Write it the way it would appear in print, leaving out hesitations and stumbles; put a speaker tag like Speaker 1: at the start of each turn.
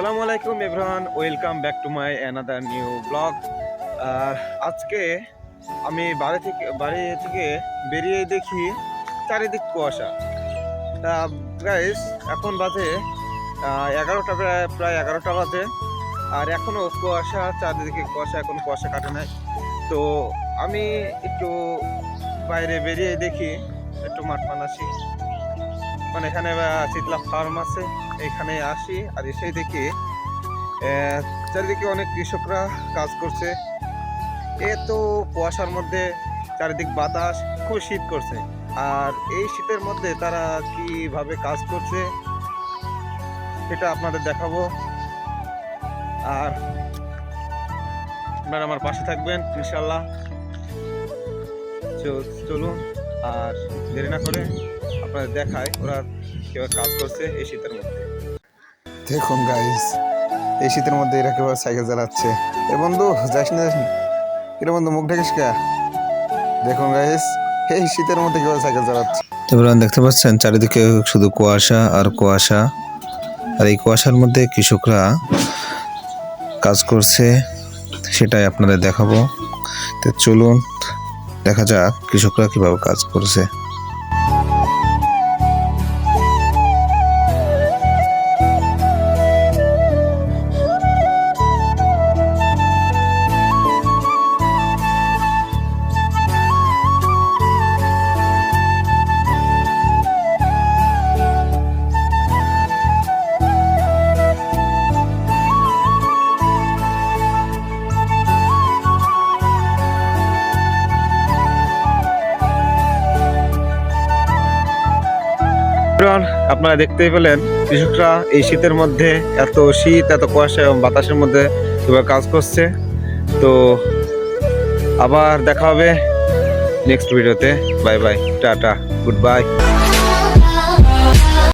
Speaker 1: আসসালামু আলাইকুম everyone, welcome back to my another new blog. আজকে আমি বাড়ি থেকে বেরিয়ে দেখি চারিদিক কুয়াশা। তা গাইস, এখন বাজে 11টা, প্রায় 11টা বাজে, আর এখনও কুয়াশা, চারিদিকে কুয়াশা, এখন কুয়াশা কাটে নাই। তো আমি একটু বাইরে বেরিয়ে দেখি, একটু মাঠ আসি, মানে এখানে শীতলা ফার্ম আছে, এখানে আসি আর এসে দেখি চারিদিকে অনেক কৃষকরা কাজ করছে। এত কুয়াশার মধ্যে চারিদিক বাতাস, খুব শীত করছে। আর এই শীতের মধ্যে তারা কিভাবে কাজ করছে সেটা আপনাদের দেখাবো। আর আপনারা আমার পাশে থাকবেন ইনশাল্লাহ। চলুন আর দেরি না করে আপনাদের দেখায় ওরা কিভাবে কাজ করছে এই শীতের মধ্যে। দেখুন গাইস, এই শীতের মধ্যে এরা কিভাবে সাইকেল চালাচ্ছে। এ বন্ধু, যাস না কিরে বন্ধু, মুখ ঢেকিস কে? দেখুন গাইস, এই শীতের মধ্যে কিভাবে সাইকেল চালাচ্ছে।
Speaker 2: এবার দেখতে পাচ্ছেন চারিদিকে শুধু কুয়াশা আর কুয়াশা, আর এই কুয়াশার মধ্যে কৃষকরা কাজ করছে, সেটাই আপনাদের দেখাবো। তো চলুন দেখা যাক কৃষকরা কিভাবে কাজ করছে।
Speaker 1: আপনারা দেখতেই পেলেন কৃষকরা এই শীতের মধ্যে, এত শীত, এত কুয়াশা এবং বাতাসের মধ্যে কিভাবে কাজ করছে। তো আবার দেখা হবে নেক্সট ভিডিওতে। Bye bye, tata, good bye.